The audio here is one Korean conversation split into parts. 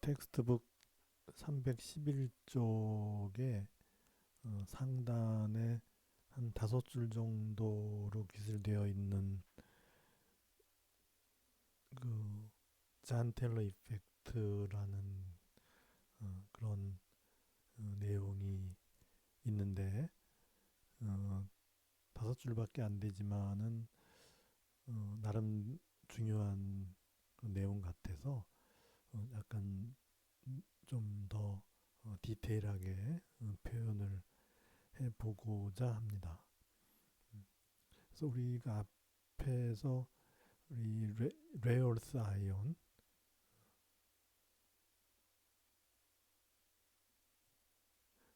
텍스트북 311쪽에 상단에 한 5줄 정도로 기술되어 있는 그 잔 텔러 이펙트라는 그런 내용이 있는데 5줄밖에 안 되지만은 나름 중요한 그 내용 같아서 약간 좀 더 디테일하게 표현을 해보고자 합니다. 그래서 우리가 앞에서 우리 레어스 아이온,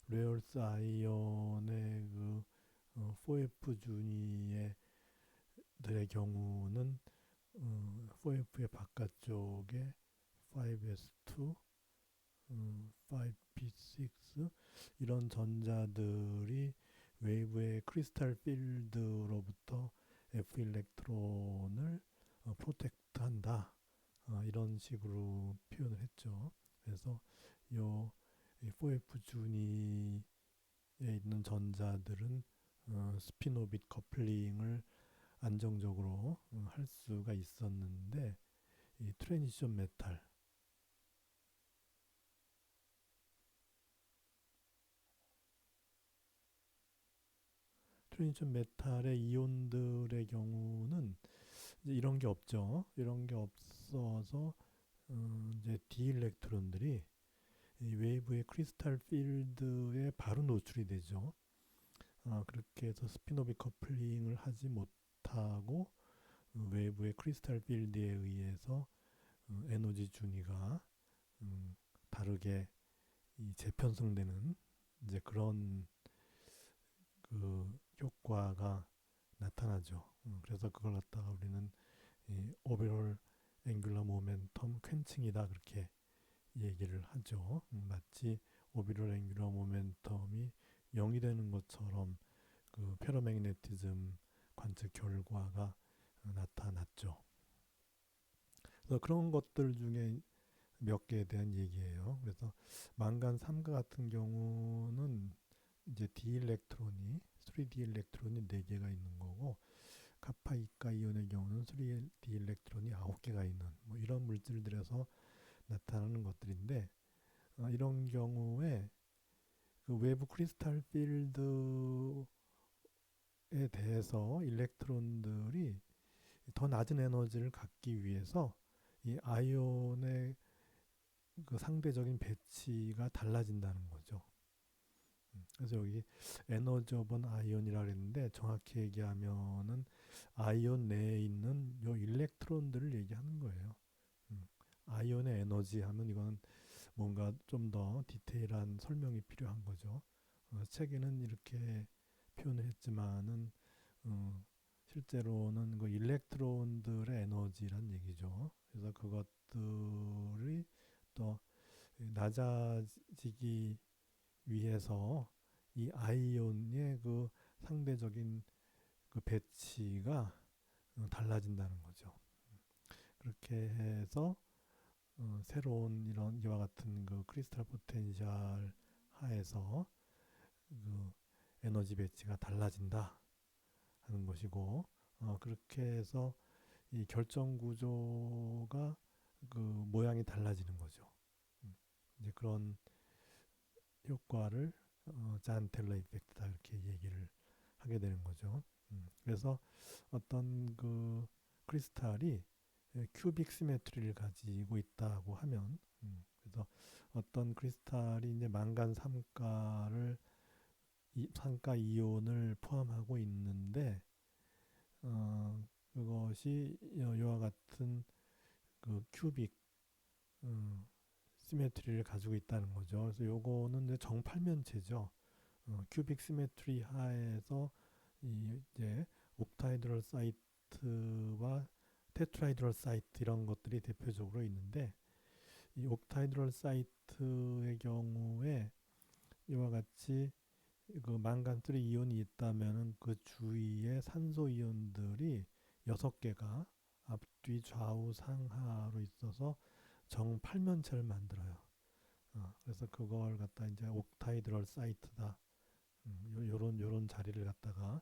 레어스 아이온의 그 4F 주니의 들의 경우는 4F의 바깥쪽에 5s2, 5p6 이런 전자들이 웨이브의 크리스탈 필드로부터 F 일렉트론을 프로텍트한다. 이런 식으로 표현을 했죠. 그래서 요 4F 주니에 있는 전자들은 스피노빗 커플링을 안정적으로 할 수가 있었는데 이 트랜지션 메탈의 이온들의 경우는 이제 이런 게 없죠. 이런 게 없어서 이제 D 일렉트론들이 이 웨이브의 크리스탈 필드에 바로 노출이 되죠. 그렇게 해서 스피노비 커플링을 하지 못하고 웨이브의 크리스탈 필드에 의해서 에너지 준위가 다르게 이 재편성되는 이제 그런 그 효과가 나타나죠. 그래서 그걸 갖다가 우리는 이 오버롤 앵귤러 모멘텀 퀸칭이다 그렇게 얘기를 하죠. 마치 오비럴 앵귤러 모멘텀이 0이 되는 것처럼 그 페로매그네티즘 관측 결과가 나타났죠. 그래서 그런 것들 중에 몇 개에 대한 얘기예요. 그래서 망간 3가 같은 경우는 이제 D 일렉트론이 3D 일렉트론이 4개가 있는 거고 카파 이가 이온의 경우는 3D 일렉트론이 9개가 있는 뭐 이런 물질들에서 나타나는 것들인데 이런 경우에 그 외부 크리스탈 필드에 대해서 일렉트론들이 더 낮은 에너지를 갖기 위해서 이 아이온의 그 상대적인 배치가 달라진다는 거죠. 그래서 여기 에너지 오번 아이온이라 그랬는데 정확히 얘기하면은 아이온 내에 있는 요 일렉트론들을 얘기하는 거예요. 아이온의 에너지 하면 이건 뭔가 좀 더 디테일한 설명이 필요한 거죠. 책에는 이렇게 표현을 했지만은 실제로는 그 일렉트론들의 에너지란 얘기죠. 그래서 그것들이 또 낮아지기 위해서 이 아이온의 그 상대적인 그 배치가 달라진다는 거죠. 그렇게 해서 새로운 이런 이와 같은 그 크리스탈 포텐셜 하에서 그 에너지 배치가 달라진다 하는 것이고 그렇게 해서 이 결정 구조가 그 모양이 달라지는 거죠. 이제 그런 효과를 잔 텔러 이펙트다 이렇게 얘기를 하게 되는 거죠. 그래서 어떤 그 크리스탈이 큐빅 시메트리를 가지고 있다고 하면 그래서 어떤 크리스탈이 이제 망간 삼가를 삼가 이온을 포함하고 있는데 그것이 이와 같은 그 큐빅 시메트리를 가지고 있다는 거죠. 그래서 요거는 이제 정팔면체죠. 큐빅 시메트리 하에서 이제 옥타이드럴 사이트와 테트라이드럴 사이트 이런 것들이 대표적으로 있는데 이 옥타이드럴 사이트의 경우에 이와 같이 그 망간3 이온이 있다면은 그 주위에 산소 이온들이 6개가 앞뒤 좌우 상하로 있어서 정팔면체를 만들어요. 그래서 그걸 갖다 이제 옥타이드럴 사이트다. 요런 자리를 갖다가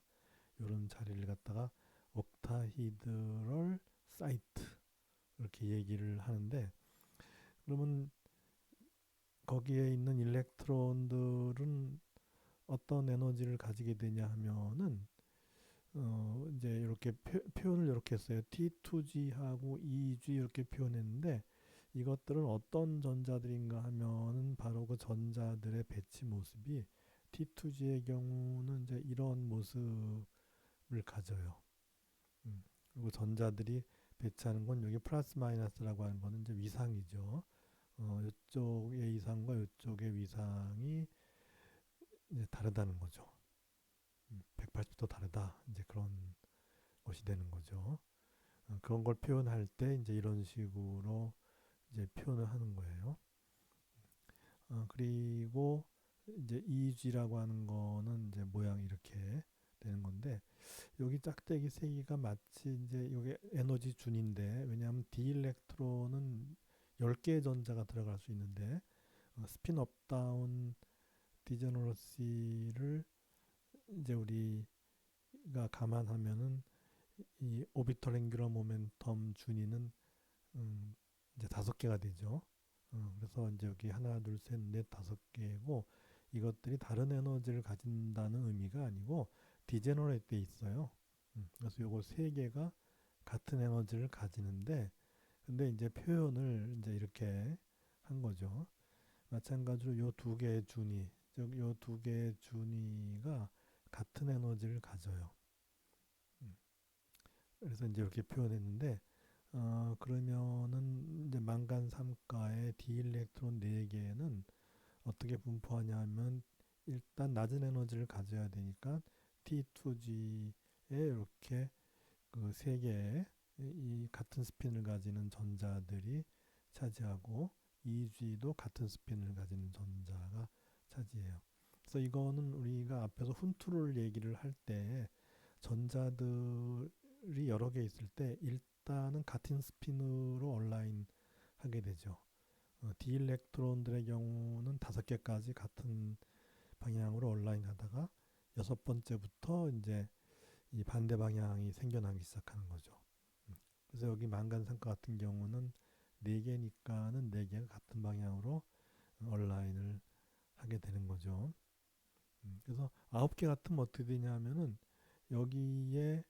옥타이드럴 사이트 이렇게 얘기를 하는데, 그러면 거기에 있는 일렉트론들은 어떤 에너지를 가지게 되냐 하면은 이제 이렇게 표현을 이렇게 했어요. T2G하고 EG 이렇게 표현했는데, 이것들은 어떤 전자들인가 하면은 바로 그 전자들의 배치 모습이 T2G의 경우는 이제 이런 모습을 가져요. 그리고 전자들이 배치하는 건 여기 플러스 마이너스라고 하는 거는 이제 위상이죠. 이쪽의 위상과 이쪽의 위상이 이제 다르다는 거죠. 180도 다르다. 이제 그런 것이 되는 거죠. 그런 걸 표현할 때 이제 이런 식으로 이제 표현을 하는 거예요. 그리고 이제 EG라고 하는 거는 이제 모양이 이렇게 되는 건데, 여기 짝대기 세 개가 마치 이제 이게 에너지 준인데, 왜냐하면 D 일렉트론은 10개의 전자가 들어갈 수 있는데, 스핀 업다운 디제너러시를 이제 우리가 감안하면은 이 오비털 앵귤러 모멘텀 준위는 이제 5개가 되죠. 그래서 이제 여기 하나, 둘, 셋, 넷, 5개고, 이것들이 다른 에너지를 가진다는 의미가 아니고 디제너레이트 돼 있어요. 그래서 요거 3개가 같은 에너지를 가지는데, 근데 이제 표현을 이제 이렇게 한 거죠. 마찬가지로 요 2개의 준위, 즉 요 2개의 준위가 같은 에너지를 가져요. 그래서 이제 이렇게 표현했는데, 그러면은 이제 망간 3가의 D 일렉트론 4개는 어떻게 분포하냐면, 일단 낮은 에너지를 가져야 되니까 T2G에 이렇게 그 3개의 이 같은 스핀을 가지는 전자들이 차지하고, EG도 같은 스핀을 가지는 전자가 차지해요. 그래서 이거는 우리가 앞에서 훈투를 얘기를 할 때 전자들이 여러 개 있을 때 일단은 같은 스핀으로 얼라인 하게 되죠. D 일렉트론들의 경우는 5개까지 같은 방향으로 얼라인 하다가 6번째부터 이제 이 반대 방향이 생겨나기 시작하는 거죠. 그래서 여기 망간산가 같은 경우는 4개니까는 4개가 같은 방향으로 얼라인을 하게 되는 거죠. 그래서 9개 같으면 어떻게 되냐면은 여기에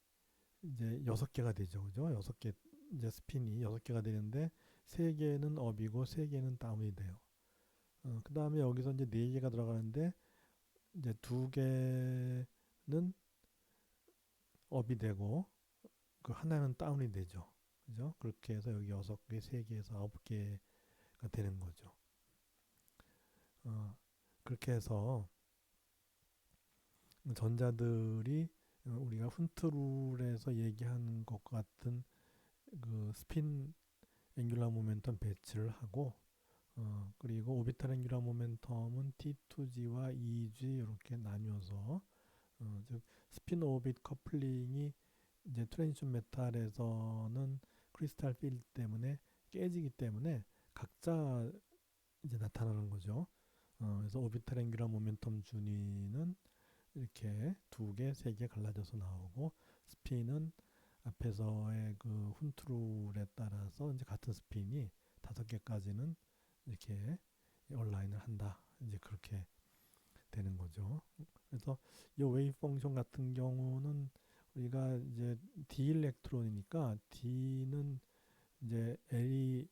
이제 6개가 되죠. 그죠? 6개, 이제 스핀이 6개가 되는데 3개는 업이고 3개는 다운이 돼요. 그 다음에 여기서 이제 4개가 들어가는데 이제 2개는 업이 되고 그 하나는 다운이 되죠. 그죠? 그렇게 해서 여기 6개, 3개에서 9개가 되는 거죠. 그렇게 해서 전자들이 우리가 훈트룰에서 얘기한 것 같은 그 스핀 앵귤러 모멘텀 배치를 하고, 그리고 오비탈 앵귤러 모멘텀은 T2G와 EG 이렇게 나뉘어서, 즉 스핀 오빗 커플링이 이제 트랜지션 메탈에서는 크리스탈 필드 때문에 깨지기 때문에 각자 이제 나타나는 거죠. 그래서 오비탈 앵귤러 모멘텀 준위는 이렇게 2개, 3개 갈라져서 나오고, 스핀은 앞에서의 그 훈트룰에 따라서 이제 같은 스핀이 5개까지는 이렇게 온라인을 한다. 이제 그렇게 되는 거죠. 그래서 이 웨이브 펑션 같은 경우는 우리가 이제 D 일렉트론이니까 D는 이제 L이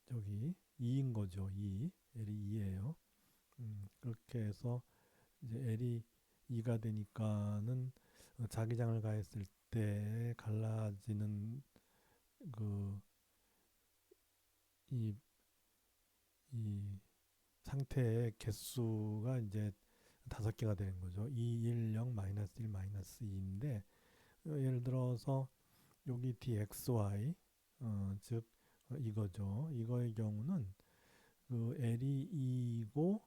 저기 2인 거죠. 2. L이 2예요. 그렇게 해서 이제 L이 2가 되니까는 자기장을 가했을 때 갈라지는 그 이 이 상태의 개수가 이제 5개가 되는 거죠. 2, 1, 0, 마이너스 1, 마이너스 2인데, 예를 들어서 여기 dxy, 즉 이거죠. 이거의 경우는 그 L이 2이고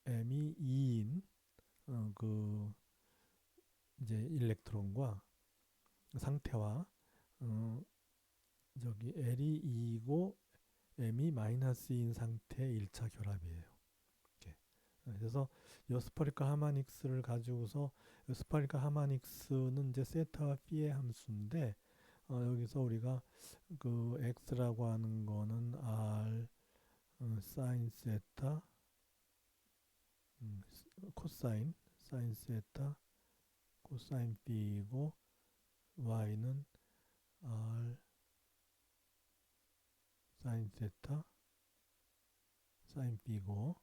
M이 2인 그 이제 일렉트론과 상태와, 저기 L이 2이고 m이 마이너스 2인 상태의 1차 결합이에요. 이렇게. 그래서 이 스퍼리컬 하모닉스를 가지고서 스퍼리컬 하모닉스는 이제 세타와 피의 함수인데 여기서 우리가 그 x라고 하는 거는 r 사인 세타 코사인 사인 세타 코사인 b이고 y는 r 사인 세타 사인 b고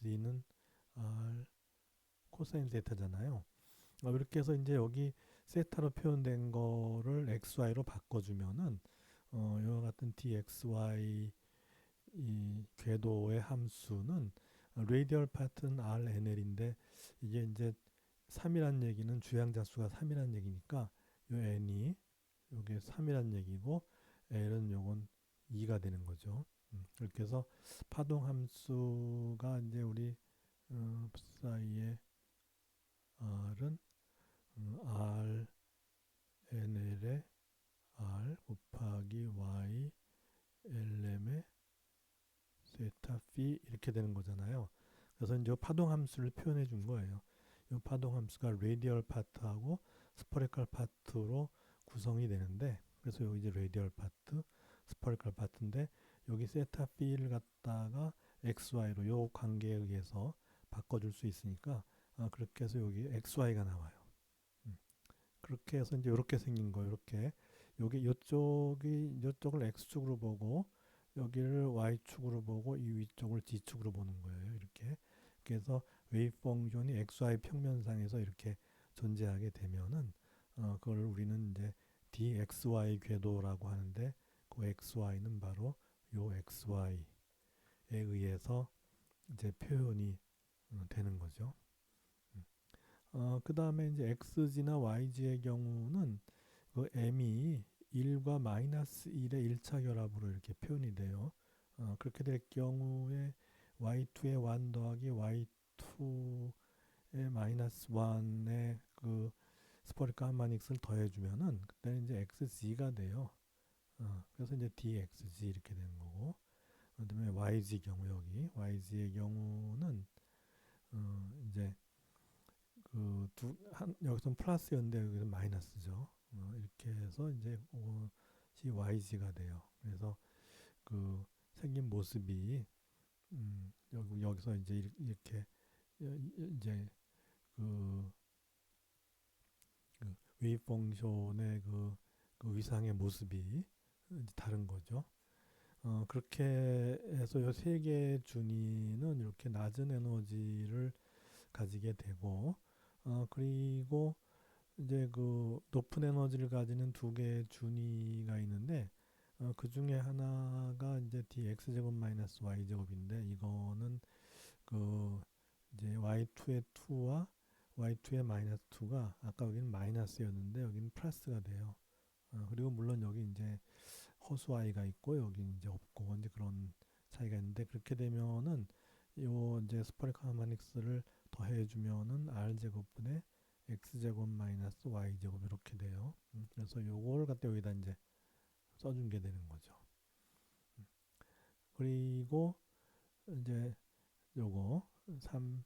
z는 r 코사인 세타잖아요. 이렇게 해서 이제 여기 세타로 표현된 거를 xy로 바꿔주면은 이와 같은 dxy 이 궤도의 함수는 레디얼 파트는 rnl인데 이게 이제 3이란 얘기는 주양자 수가 3이란 얘기니까 요 n이 요게 3이란 얘기고 l은 요건 2가 되는 거죠. 그렇게 해서 파동 함수가 이제 우리 사이의 r은 rnl의 r 곱하기 y lm의 세타 phi 이렇게 되는 거잖아요. 그래서 이제 파동 함수를 표현해 준 거예요. 이 파동 함수가 레디얼 파트하고 스퍼리컬 파트로 구성이 되는데 그래서 여기 이제 레디얼 파트, 스퍼리컬 파트인데 여기 세타 phi를 갖다가 xy로 요 관계에 의해서 바꿔줄 수 있으니까 그렇게 해서 여기 xy가 나와요. 그렇게 해서 이제 이렇게 생긴 거 이렇게 여기 이쪽을 x축으로 보고 여기를 y축으로 보고 이 위쪽을 z축으로 보는 거예요. 이렇게. 그래서 웨이브 펑션이 xy 평면상에서 이렇게 존재하게 되면은 그걸 우리는 이제 dxy 궤도라고 하는데 그 xy는 바로 요 xy에 의해서 이제 표현이 되는 거죠. 그 다음에 이제 xg나 yg의 경우는 그 m이 1과 마이너스 1의 1차 결합으로 이렇게 표현이 돼요. 그렇게 될 경우에 y2의 1 더하기 y2의 마이너스 1의 그 스퍼리컬 하모닉스를 더해주면은 그때는 이제 xg가 돼요. 그래서 이제 dxg 이렇게 되는 거고 그다음에 yg 경우 yg의 경우는 이제 여기서는 플러스였는데 여기서 마이너스죠. 이렇게 해서 이제 이것이 yg가 돼요. 그래서 그 생긴 모습이 여기서 이제 이렇게 이제 그, 그 웨이브 펑션의 그 위상의 모습이 다른 거죠. 그렇게 해서 이 세 개의 준위는 이렇게 낮은 에너지를 가지게 되고 그리고 이제 그 높은 에너지를 가지는 두 개의 준위가 있는데 그 중에 하나가 이제 dx 제곱 마이너스 y 제곱인데 이거는 그 이제 y2의 2와 y2의 마이너스 2가 아까 여기는 마이너스였는데 여기는 플러스가 돼요. 그리고 물론 여기 이제 허수 y가 있고 여기 이제 없고 이제 그런 차이가 있는데 그렇게 되면은 요 이제 스퍼리컬 하모닉스를 더해주면은 r 제곱분의 x 제곱 마이너스 y 제곱 이렇게 돼요. 그래서 요걸 갖다 여기다 이제 써준 게 되는 거죠. 그리고 이제 요거 3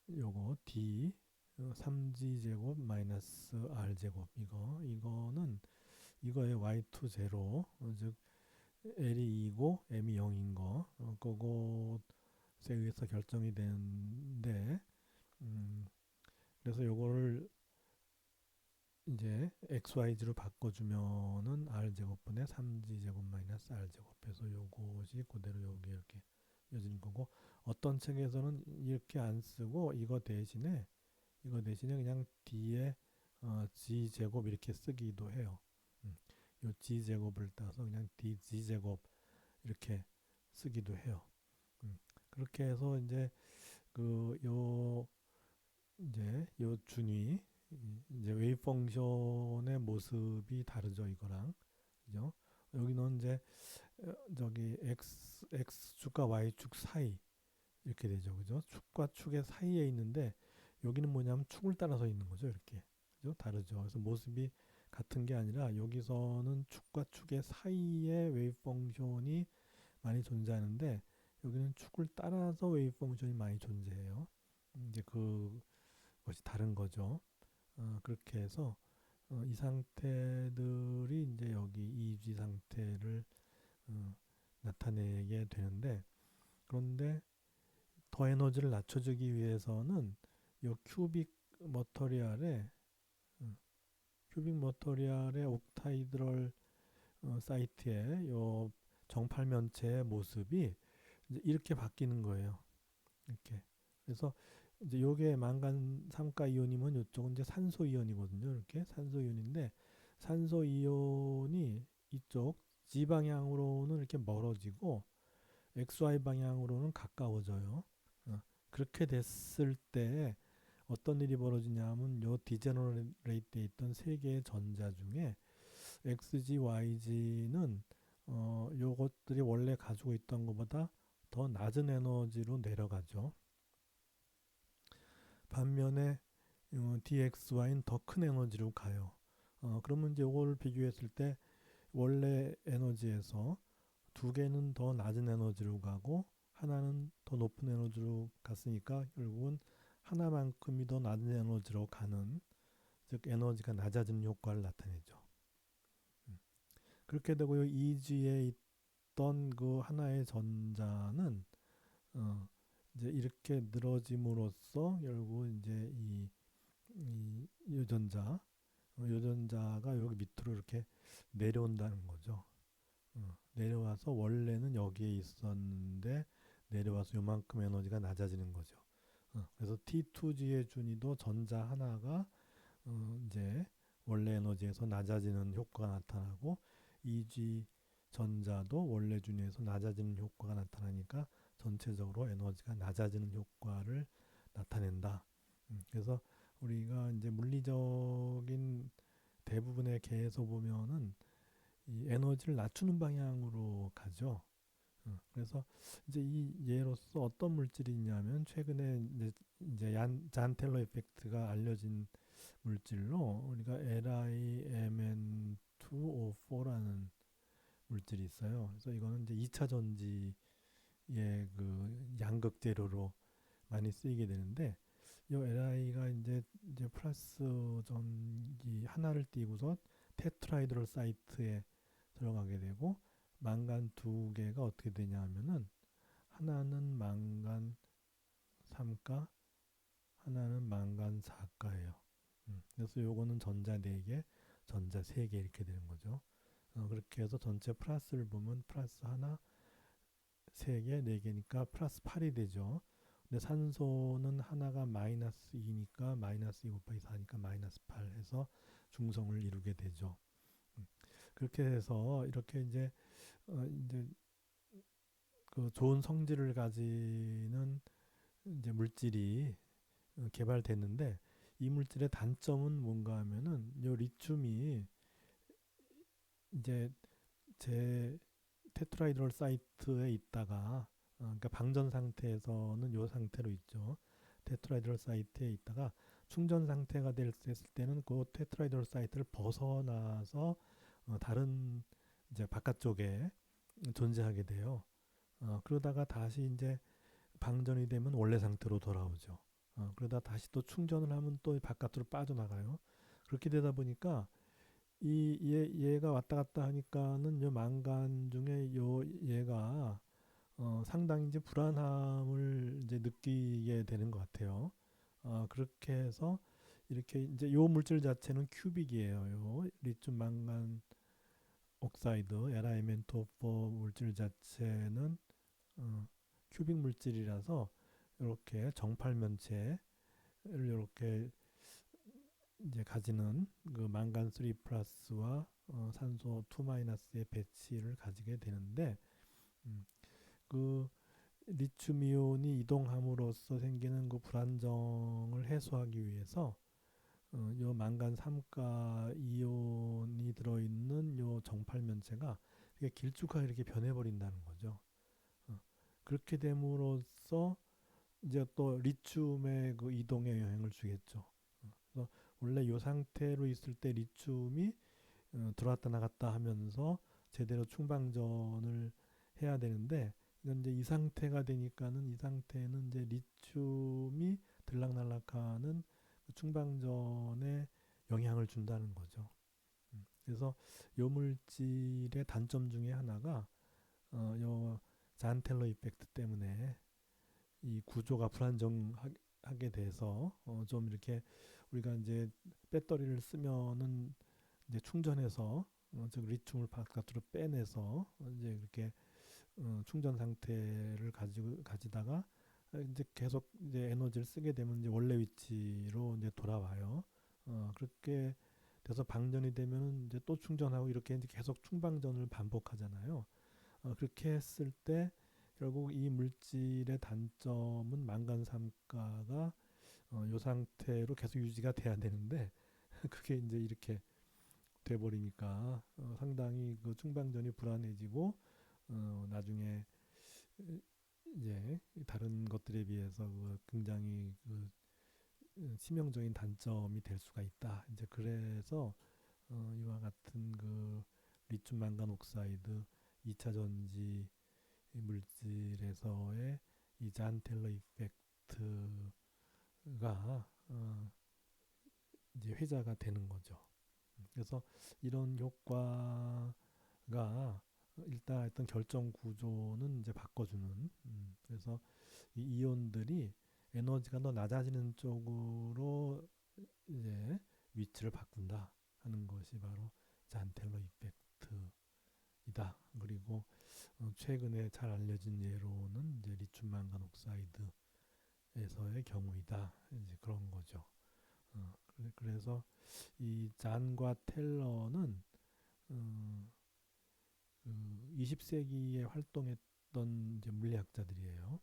요거 d 3g 제곱 마이너스 r 제곱 이거는 이거의 y2 제로 즉 l이 2고 m이 0인 거 그것에 의해서 결정이 되는데 그래서 요거를 이제 xyz로 바꿔주면은 r제곱분의 3g제곱 마이너스 r제곱해서 요것이 그대로 여기 이렇게 이어지는 거고 어떤 책에서는 이렇게 안 쓰고 이거 대신에 그냥 d에 g제곱 이렇게 쓰기도 해요. 요 g제곱을 따서 그냥 dg제곱 이렇게 쓰기도 해요. 그렇게 해서 이제 요 준위 이제 웨이브 펑션의 모습이 다르죠 이거랑 그죠? 여기는 이제 저기 x축과 y축 사이 이렇게 되죠 그죠? 축과 축의 사이에 있는데 여기는 뭐냐면 축을 따라서 있는 거죠 이렇게 그죠? 다르죠. 그래서 모습이 같은 게 아니라 여기서는 축과 축의 사이에 웨이브 펑션이 많이 존재하는데 여기는 축을 따라서 웨이브 펑션이 많이 존재해요. 이제 그것이 다른 거죠. 그렇게 해서 이 상태들이 이제 여기 이지 상태를 나타내게 되는데, 그런데 더 에너지를 낮춰주기 위해서는 이 음, 큐빅 머터리얼의 옥타이드럴 사이트의 요 정팔면체의 모습이 이제 이렇게 바뀌는 거예요. 이렇게. 그래서 이제 요게 망간 삼가 이온이면 요쪽은 이제 산소 이온이거든요. 이렇게 산소 이온인데 산소 이온이 이쪽 G 방향으로는 이렇게 멀어지고 XY 방향으로는 가까워져요. 그렇게 됐을 때 어떤 일이 벌어지냐면 요 디제너레이트돼 있던 세 개의 전자 중에 XG, YG는 요것들이 원래 가지고 있던 것보다 더 낮은 에너지로 내려가죠. 반면에 DXY는 더 큰 에너지로 가요. 그러면 이제 이걸 비교했을 때 원래 에너지에서 두 개는 더 낮은 에너지로 가고 하나는 더 높은 에너지로 갔으니까 결국은 하나만큼이 더 낮은 에너지로 가는, 즉 에너지가 낮아지는 효과를 나타내죠. 그렇게 되고요. EG에 있던 그 하나의 전자는 이제 이렇게 늘어짐으로써 결국 이제 이 요전자, 요전자가 여기 밑으로 이렇게 내려온다는 거죠. 내려와서 원래는 여기에 있었는데 내려와서 요만큼 에너지가 낮아지는 거죠. 그래서 T2G의 준위도 전자 하나가 이제 원래 에너지에서 낮아지는 효과가 나타나고 EG 전자도 원래 준위에서 낮아지는 효과가 나타나니까 전체적으로 에너지가 낮아지는 효과를 나타낸다. 그래서 우리가 이제 물리적인 대부분의 계에서 보면은 이 에너지를 낮추는 방향으로 가죠. 그래서 이제 이 예로서 어떤 물질이 있냐면 최근에 이제 잔텔러 이펙트가 알려진 물질로 우리가 LiMN2O4라는 물질이 있어요. 그래서 이거는 이제 2차 전지의 그 양극 재료로 많이 쓰이게 되는데 이 Li가 이제 플러스 전기 하나를 띄고서 테트라이드럴 사이트에 들어가게 되고 망간 두 개가 어떻게 되냐 하면은 하나는 망간 3가 하나는 망간 4가예요. 그래서 요거는 전자 4개, 전자 3개 이렇게 되는 거죠. 그렇게 해서 전체 플러스를 보면 플러스 하나, 3개, 4개니까 플러스 8이 되죠. 근데 산소는 하나가 마이너스 2니까 마이너스 2 곱하기 4니까 마이너스 8 해서 중성을 이루게 되죠. 그렇게 해서 이렇게 이제 그 좋은 성질을 가지는 이제 물질이 개발됐는데 이 물질의 단점은 뭔가 하면은 요 리튬이 이제 제 테트라이드럴 사이트에 있다가 그러니까 방전 상태에서는 요 상태로 있죠. 테트라이드럴 사이트에 있다가 충전 상태가 됐을 때는 그 테트라이드럴 사이트를 벗어나서 다른 이제 바깥쪽에 존재하게 돼요. 그러다가 다시 이제 방전이 되면 원래 상태로 돌아오죠. 그러다 다시 또 충전을 하면 또 바깥으로 빠져나가요. 그렇게 되다 보니까 얘가 왔다 갔다 하니까는 요 망간 중에 요 얘가 상당히 이제 불안함을 이제 느끼게 되는 것 같아요. 그렇게 해서 이렇게 이제 요 물질 자체는 큐빅이에요. 요 리튬 망간 옥사이드 LiMN2O4 물질 자체는 큐빅 물질이라서 이렇게 정팔면체를 이렇게 이제 가지는 그 망간 3 플러스와 산소 2 마이너스의 배치를 가지게 되는데 그 리튬 이온이 이동함으로써 생기는 그 불안정을 해소하기 위해서 요 망간 3가 이온이 들어있는 요 정팔면체가 이게 길쭉하게 이렇게 변해버린다는 거죠. 그렇게 됨으로써 이제 또 리튬의 그 이동에 영향을 주겠죠. 그래서 원래 이 상태로 있을 때 리튬이 들어왔다 나갔다 하면서 제대로 충방전을 해야 되는데 이건 이제 이 상태가 되니까는 이 상태는 이제 리튬이 들락날락하는 그 충방전에 영향을 준다는 거죠. 그래서 요 물질의 단점 중에 하나가 요 잔텔러 이펙트 때문에 이 구조가 불안정하게 돼서 좀 이렇게 우리가 이제 배터리를 쓰면은 이제 충전해서 즉 리튬을 바깥으로 빼내서 이제 이렇게 충전 상태를 가지다가 이제 계속 이제 에너지를 쓰게 되면 이제 원래 위치로 이제 돌아와요. 그렇게 돼서 방전이 되면은 이제 또 충전하고 이렇게 이제 계속 충방전을 반복하잖아요. 그렇게 했을 때 결국 이 물질의 단점은 망간삼가가 이 상태로 계속 유지가 돼야 되는데 그게 이제 이렇게 돼버리니까 상당히 그 충방전이 불안해지고 나중에 이제 다른 것들에 비해서 그 굉장히 그 치명적인 단점이 될 수가 있다. 이제 그래서 이와 같은 그 리튬 망간 옥사이드 2차 전지 물질에서의 이 잔텔러 이펙트가 이제 회자가 되는 거죠. 그래서 이런 효과가 일단 어떤 결정 구조는 이제 바꿔주는. 그래서 이 이온들이 에너지가 더 낮아지는 쪽으로 이제 위치를 바꾼다 하는 것이 바로 잔텔러 이펙트이다. 그리고 최근에 잘 알려진 예로는 이제 리튬 망간 옥사이드에서의 경우이다. 이제 그런 거죠. 그래서 이 잔과 텔러는 어, 그 20세기에 활동했던 이제 물리학자들이에요.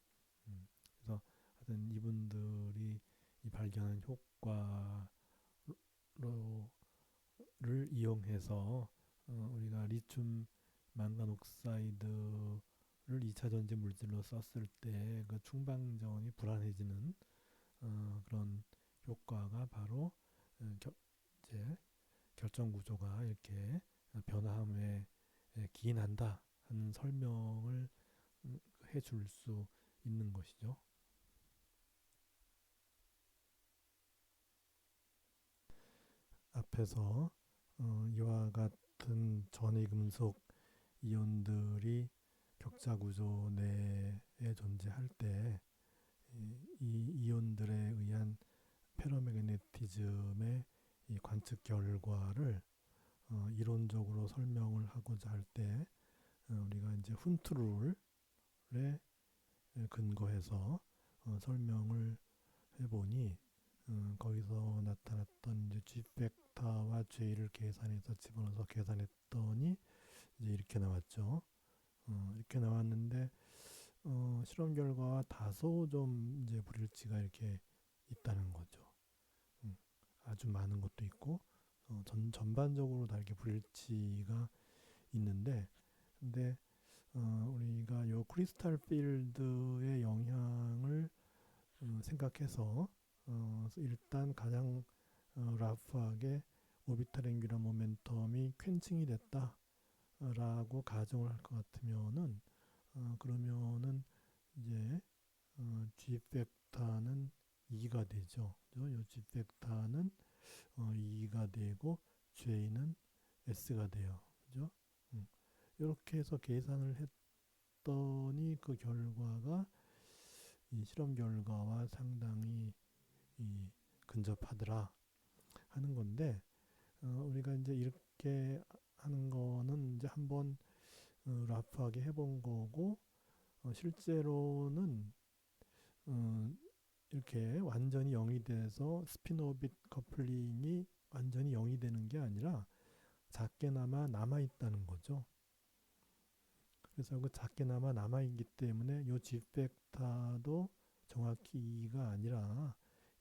그래서 하여튼 이분들이 이 발견한 효과를 이용해서 우리가 리튬 망간 옥사이드를 2차 전지 물질로 썼을 때 그 충방전이 불안해지는 그런 효과가 바로 이제 결정 구조가 이렇게 변화함에 기인한다 하는 설명을 해줄 수 있는 것이죠. 앞에서 이와 같은 전위 금속 이온들이 격자 구조 내에 존재할 때 이 이온들에 의한 페로매그네티즘의 이 관측 결과를 이론적으로 설명을 하고자 할 때 우리가 이제 훈트룰에 근거해서 설명을 해보니 거기서 나타났던 이제 G 팩터와 J를 계산해서 집어넣어서 계산했더니 이제 이렇게 나왔죠. 이렇게 나왔는데 실험 결과와 다소 좀 이제 불일치가 이렇게 있다는 거죠. 아주 많은 것도 있고 전반적으로 다 이렇게 불일치가 있는데 근데 우리가 요 크리스탈 필드의 영향을 생각해서 일단 가장 라프하게 오비탈 앵귤러 모멘텀이 퀸칭이 됐다라고 가정을 할 것 같으면은 그러면은 이제 G 팩터는 2가 되죠. 요 G 팩터는 2가 되고 J는 S가 돼요. 그죠? 이렇게 해서 계산을 했더니 그 결과가 이 실험 결과와 상당히 이 근접하더라 하는 건데 우리가 이제 이렇게 하는 거는 이제 한번 라프하게 해본 거고 실제로는 어, 이렇게 완전히 0이 돼서 스피노빗 커플링이 완전히 0이 되는 게 아니라 작게나마 남아있다는 거죠. 그래서 그 작게나마 남아있기 때문에 요 G 팩터도 정확히 2가 아니라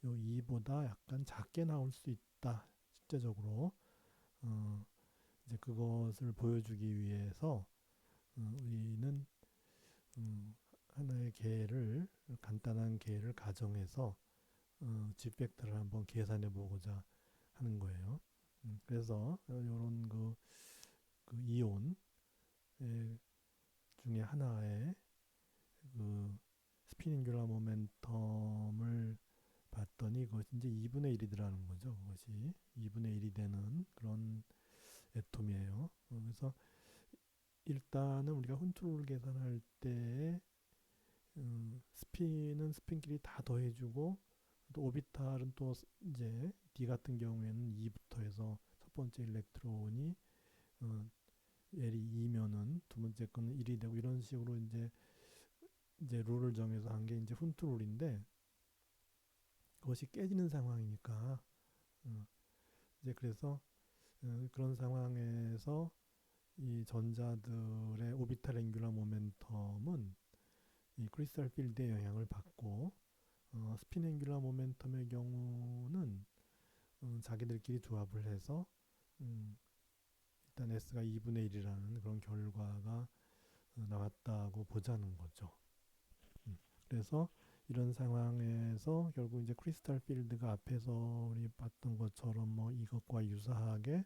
요 2보다 약간 작게 나올 수 있다. 실제적으로 어, 이제 그것을 보여주기 위해서 우리는 하나의 개를 간단한 개를 가정해서 G 팩터를 한번 계산해 보고자 하는 거예요. 그래서 이런 그 이온 중에 하나의 그 스피닝귤러 모멘텀을 봤더니 그것이 이제 2분의 1이더라는 거죠. 그것이 2분의 1이 되는 그런 애톰이에요. 그래서 일단은 우리가 훈트룰 계산할 때 스핀은 스핀끼리 다 더해주고 또 오비탈은 또 이제 D 같은 경우에는 2부터 해서 첫 번째 일렉트론이 어, L이 2면은 두 번째 거는 1이 되고 이런 식으로 이제 룰을 정해서 한 게 이제 훈트룰인데 그것이 깨지는 상황이니까 어, 이제 그래서 그런 상황에서 이 전자들의 오비탈 앵귤러 모멘텀은 이 크리스탈 필드의 영향을 받고 스핀 앵귤러 모멘텀의 경우는 자기들끼리 조합을 해서 음, 일단 S가 2분의 1이라는 그런 결과가 나왔다고 보자는 거죠. 그래서 이런 상황에서 결국 이제 크리스탈 필드가 앞에서 우리 봤던 것처럼 뭐 이것과 유사하게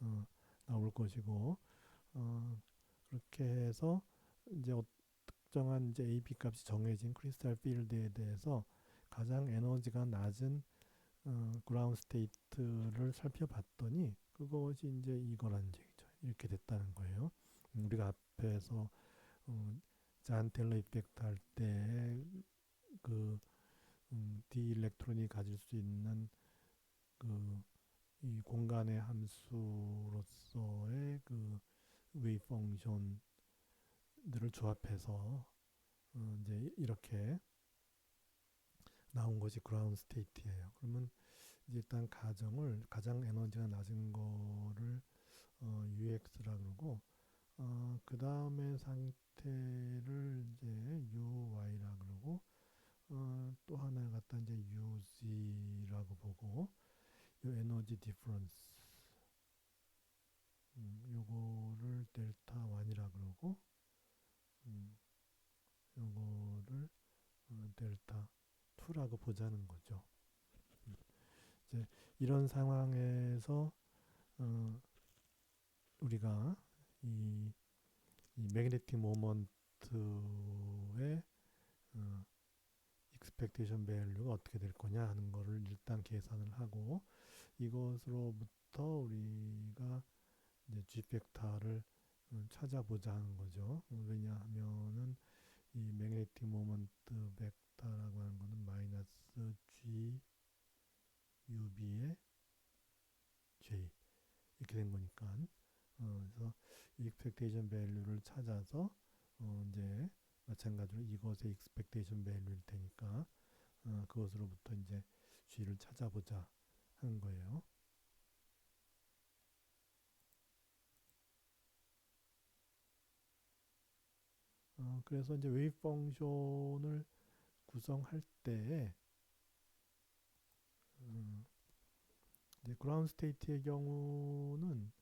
어, 나올 것이고 그렇게 해서 이제 특정한 이제 AB 값이 정해진 크리스탈 필드에 대해서 가장 에너지가 낮은 그라운드 스테이트를 살펴봤더니 그것이 이제 이거란 얘기죠. 이렇게 됐다는 거예요. 우리가 앞에서 잔 텔러 이펙트 할 때 그 D 일렉트론이 가질 수 있는 그 이 공간의 함수로서의 그 웨이브 펑션들을 조합해서 이제 이렇게 나온 것이 그라운드 스테이트예요. 그러면 이제 일단 가정을 가장 에너지가 낮은 거를 UX라 그러고 그 다음에 상태를 이제 UY라 그러고 또 하나 갖다 이제 UZ라고 보고 요 에너지 디퍼런스 요거를 델타 1이라 그러고 요거를 델타 2라고 보자는 거죠. 이제 이런 상황에서 우리가 이, 이 매그네틱 모먼트의 익스펙테이션 밸류가 어떻게 될 거냐 하는 거를 일단 계산을 하고 이것으로부터 우리가 이제 G 벡터를 찾아보자 하는 거죠. 왜냐하면은 이 매그네틱 모먼트 벡터라고 하는 거는 마이너스 G UB의 J 이렇게 된 거니까 그래서 익스펙테이션 밸류를 찾아서 이제 마찬가지로 이것의 익스펙테이션 밸류일 테니까 그것으로부터 이제 G를 찾아보자 하는 거예요. 그래서 이제 웨이브 펑션을 구성할 때 이제 그라운드 스테이트의 경우는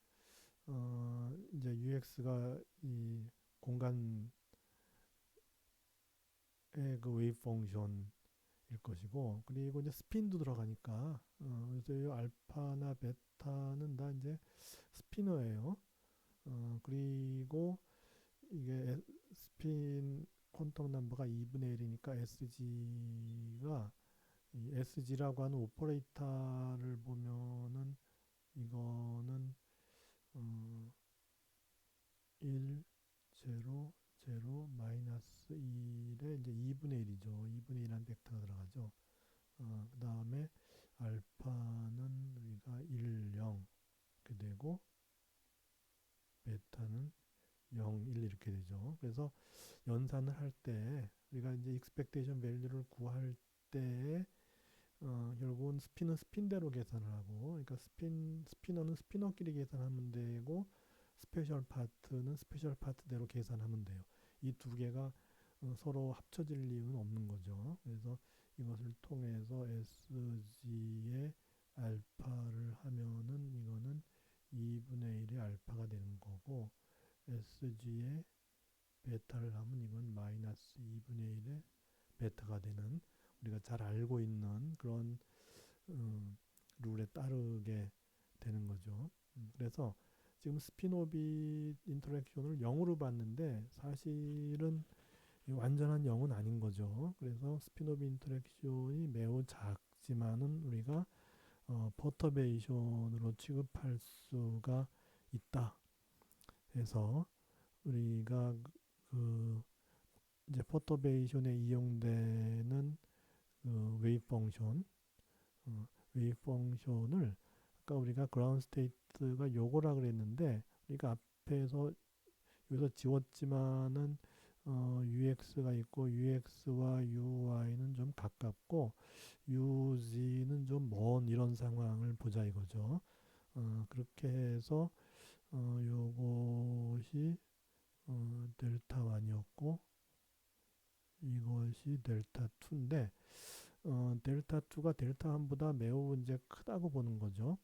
이제 UX가 이 공간의 그 웨이브 펑션일 것이고 그리고 이제 스핀도 들어가니까 그래서 이 알파나 베타는 다 이제 스피너예요. 그리고 이게 스핀 퀀텀 넘버가 2분의 1이니까 SG가 이 SG라고 하는 오퍼레이터를 보면은 이거는 어, 1, 0, 0, 마이너스 1에 이제 2분의 1이죠. 2분의 1이라는 벡터가 들어가죠. 그 다음에 알파는 우리가 1, 0 이렇게 되고 베타는 0, 1 이렇게 되죠. 그래서 연산을 할 때 우리가 이제 익스펙테이션 밸류를 구할 때 결국은 스핀은 스핀대로 계산을 하고 그러니까 스피너는 스피너끼리 계산하면 되고 스페셜 파트는 스페셜 파트대로 계산하면 돼요. 이 두 개가 서로 합쳐질 이유는 없는 거죠. 그래서 이것을 통해서 SG의 알파를 하면은 이거는 2분의 1의 알파가 되는 거고 SG의 베타를 하면 이건 마이너스 2분의 1의 베타가 되는 우리가 잘 알고 있는 그런 룰에 따르게 되는 거죠. 그래서 지금 스피노빗 인터랙션을 0으로 봤는데 사실은 완전한 0은 아닌 거죠. 그래서 스피노빗 인터랙션이 매우 작지만은 우리가 퍼터베이션으로 취급할 수가 있다. 해서 우리가 그 이제 퍼터베이션에 이용되는 웨이브 펑션, 웨이브 펑션을 아까 우리가 그라운드 스테이트가 요거라 그랬는데 우리가 앞에서 여기서 지웠지만은 UX가 있고 UX와 UY는 좀 가깝고 UZ는 좀 먼 이런 상황을 보자 이거죠. 그렇게 해서 요것이 델타 1이었고 이것이 델타 2인데 델타 2가 델타 1보다 매우 이제 크다고 보는 거죠.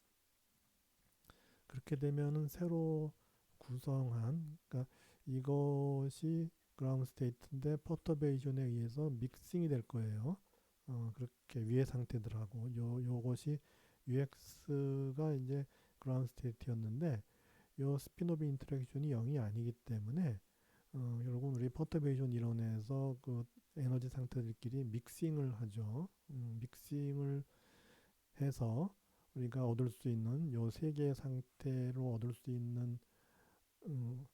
그렇게 되면은 새로 구성한 그러니까 이것이 그라운드 스테이트인데 퍼터베이션에 의해서 믹싱이 될 거예요. 그렇게 위의 상태들하고 요것이 UX가 이제 그라운드 스테이트였는데 요 스피노비 인터랙션이 0이 아니기 때문에 결국은 우리 퍼터베이션 이론에서 그 에너지 상태들끼리 믹싱을 하죠. 믹싱을 해서 우리가 얻을 수 있는 요 세 개의 상태로 얻을 수 있는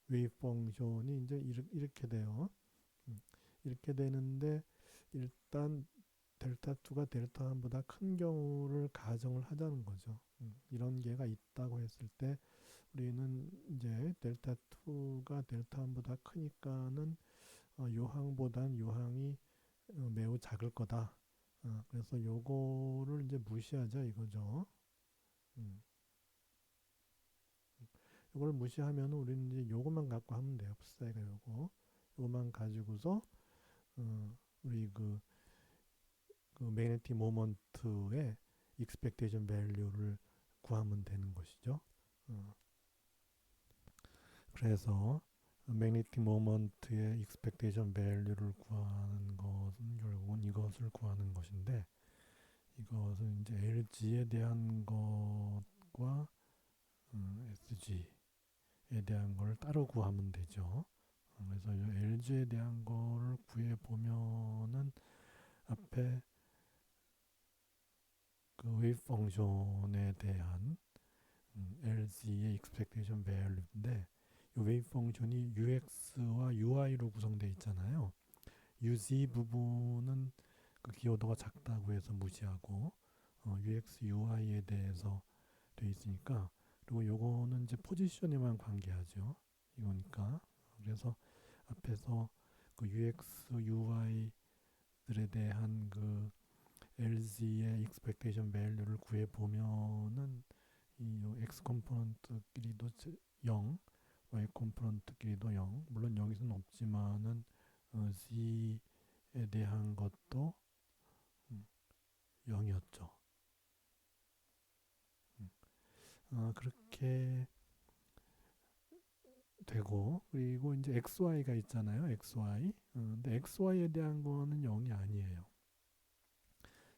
웨이브 펑션이 이제 이렇게 돼요. 이렇게 되는데 일단 델타 2가 델타 1보다 큰 경우를 가정을 하자는 거죠. 이런 개가 있다고 했을 때 우리는 이제 델타 2가 델타 1보다 크니까는 요항보단 요항이 매우 작을 거다. 그래서 요거를 이제 무시하자 이거죠. 음. 요걸 무시하면 우리는 이제 요것만 갖고 하면 돼요. 풋사이가 요거만 가지고서 우리 그 매그네틱 모먼트의 익스펙테이션 밸류를 구하면 되는 것이죠. 그래서 매그네틱 모먼트의 익스펙테이션 밸류를 구하는 것은 결국은 이것을 구하는 것인데 이것은 이제 LG에 대한 것과 SG에 대한 걸 따로 구하면 되죠. 그래서 이 LG에 대한 거를 구해 보면은 앞에 그 웨이브 펑션에 대한 LG의 expectation value인데 이 웨이브 펑션이 UX와 UI로 구성되어 있잖아요. UZ 부분은 그 기여도가 작다고 해서 무시하고 UX, UI에 대해서 돼 있으니까 그리고 요거는 이제 포지션에만 관계하죠. 이거니까 그래서 앞에서 그 UX, UI들에 대한 그 LG의 expectation value를 구해 보면은 이 X 컴포넌트끼리도 0, Y 컴포넌트끼리도 0. 물론 여기서는 없지만은 Z에 대한 것도 0이었죠. 그렇게 되고 그리고 이제 XY가 있잖아요. XY. 근데 XY에 대한 거는 0이 아니에요.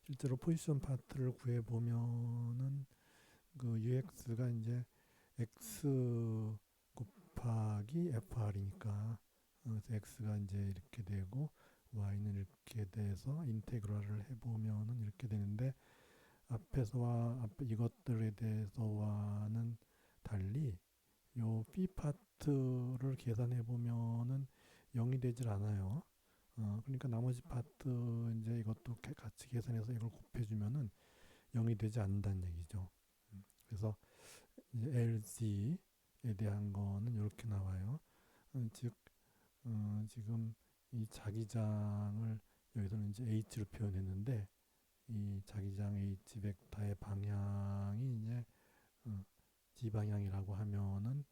실제로 포지션 파트를 구해 보면은 그 UX가 이제 X 곱하기 FR이니까 그래서 X가 이제 이렇게 되고 Y는 이렇게 돼서 인테그랄을 해보면은 이렇게 되는데 앞에서와 앞에 이것들에 대해서와는 달리 요 B 파트를 계산해 보면은 0이 되질 않아요. 그러니까 나머지 파트 이제 이것도 같이 계산해서 이걸 곱해주면은 0이 되지 않는다는 얘기죠. 그래서 이제 LG에 대한 거는 이렇게 나와요. 즉 지금 이 자기장을 여기서는 이제 H로 표현했는데 이 자기장 H 벡터의 방향이 이제 G 방향이라고 하면은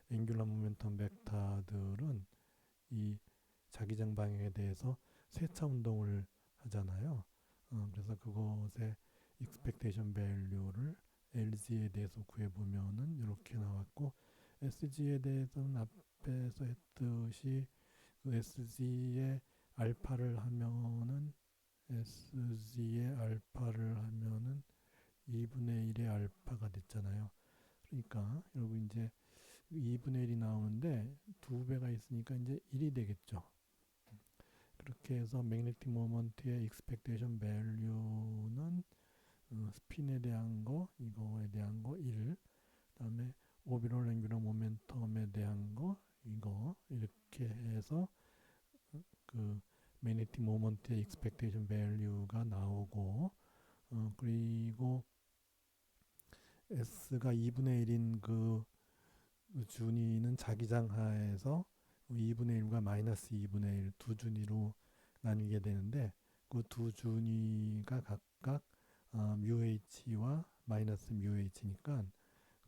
앵귤러 모멘텀 벡터들은 이 자기장 방향에 대해서 세차 운동을 하잖아요. 그래서 그것의 expectation value를 LG에 대해서 구해보면은 이렇게 나왔고 SG에 대해서는 앞에서 했듯이 그 SG의 알파를 하면은 SG의 알파를 하면은 2분의 1의 알파가 됐잖아요. 그러니까 여러분 이제 2분의 1이 나오는데 2배가 있으니까 이제 1이 되겠죠. 그렇게 해서 magnetic moment의 expectation value는 스핀에 대한 거, 이거에 대한 거 1, 그다음에 orbital angular momentum에 대한 거 이거 이렇게 해서 그 magnetic moment의 expectation value가 나오고 그리고 S가 2분의 1인 그 준위는 자기장하에서 2분의 1과 마이너스 2분의 1 두 준위로 나뉘게 되는데 그 두 준위가 각각 뮤 h와 마이너스 뮤 h니까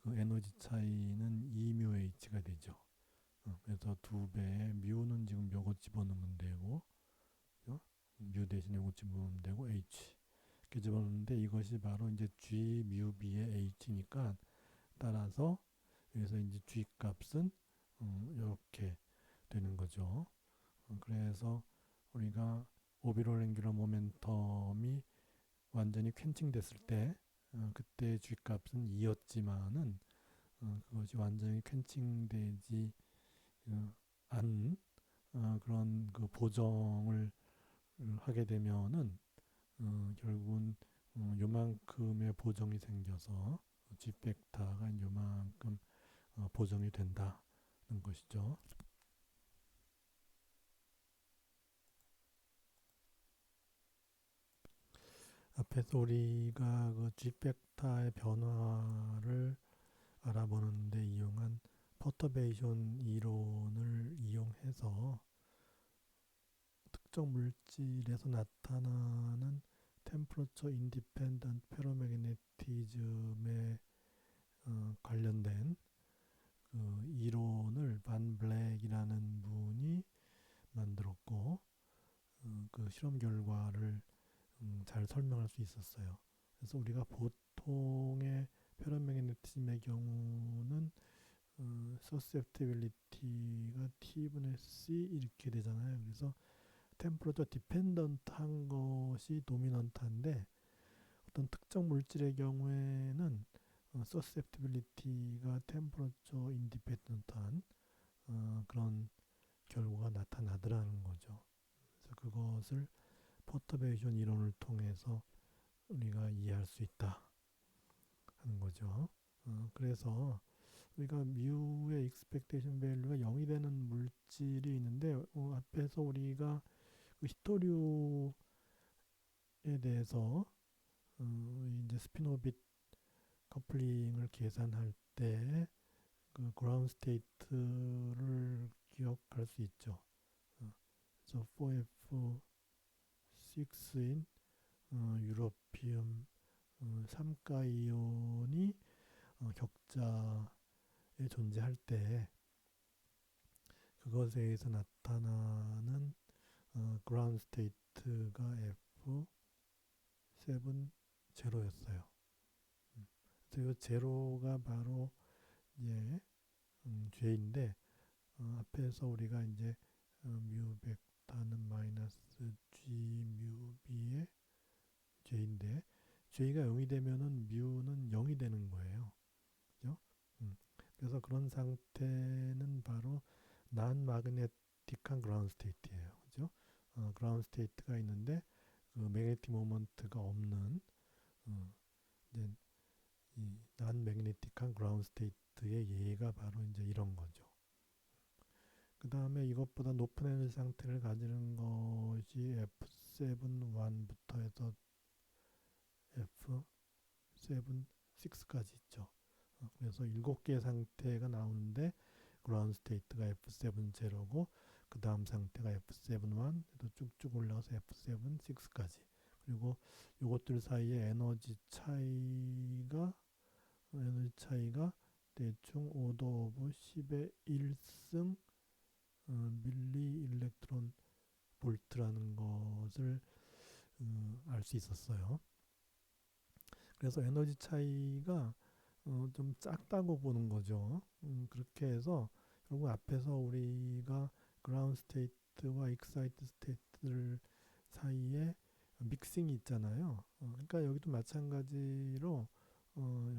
그 에너지 차이는 2뮤 h가 되죠. 그래서 두 배의 뮤는 지금 요거 집어넣으면 되고 뮤 대신에 요거 집어넣으면 되고 h 이렇게 집어넣는데 이것이 바로 이제 g 뮤 b의 h니까 따라서 그래서 이제 g 값은 이렇게 되는 거죠. 그래서 우리가 오비롤 앵귤러 모멘텀이 완전히 퀸칭됐을 때 그때 g 값은 2였지만은 그것이 완전히 퀸칭되지 않은 그런 그 보정을 하게 되면은 결국은 요만큼의 보정이 생겨서 G 벡터가 요만큼 보정이 된다는 것이죠. 앞에서 우리가 그 G 벡터의 변화를 알아보는데 이용한 퍼터베이션 이론을 이용해서 특정 물질에서 나타나는 템퍼러처 인디펜던트 페로매그네티즘에 관련된 그 이론을 반 블랙이라는 분이 만들었고 그 실험 결과를 잘 설명할 수 있었어요. 그래서 우리가 보통의 페로매그네티즘의 경우는 서셉티빌리티가 T분의 C 이렇게 되잖아요. 그래서 템퍼러처 디펜던트한 것이 도미넌트인데 어떤 특정 물질의 경우에는 서셉티빌리티가 템퍼러처 인디펜던트한 그런 결과가 나타나더라는 거죠. 그래서 그것을 퍼터베이션 이론을 통해서 우리가 이해할 수 있다 하는 거죠. 그래서 우리가 뮤의 익스펙테이션 밸류가 0이 되는 물질이 있는데 앞에서 우리가 그 히토류에 대해서 이제 스피노빗 커플링을 계산할 때 그 그라운드 스테이트를 기억할 수 있죠. 그래서 4F6인 유로피움 3가 이온이 격자에 존재할 때 그것에 의해서 나타나는 그라운드 스테이트가 F7 제로였어요. 그래서 이 제로가 바로 이제 J인데 앞에서 우리가 이제 뮤 벡터는 마이너스 G 뮤 B의 J인데 J가 0이 되면은 뮤는 0이 되는 거예요. 그죠? 그래서 그런 상태는 바로 난 마그네틱한 그라운드 스테이트예요. 그죠? 그라운드 스테이트가 있는데 그 매그네틱 모먼트가 없는 이제 이난 매그네틱한 그라운드 스테이트의 예가 바로 이제 이런 거죠. 그 다음에 이것보다 높은 에너지 상태를 가지는 것이 F7-1부터 해서 F7, 6까지 있죠. 그래서 7개의 상태가 나오는데 그라운드 스테이트가 F7 제로고 그 다음 상태가 F7-1 쭉쭉 올라가서 F7, 6까지 그리고 이것들 사이에 에너지 차이가 대충 5도 오브 10의 1승 밀리 일렉트론 볼트라는 것을 알 수 있었어요. 그래서 에너지 차이가 좀 작다고 보는 거죠. 그렇게 해서 결국 앞에서 우리가 그라운드 스테이트와 익사이트 스테이트들 사이에 믹싱이 있잖아요. 그러니까 여기도 마찬가지로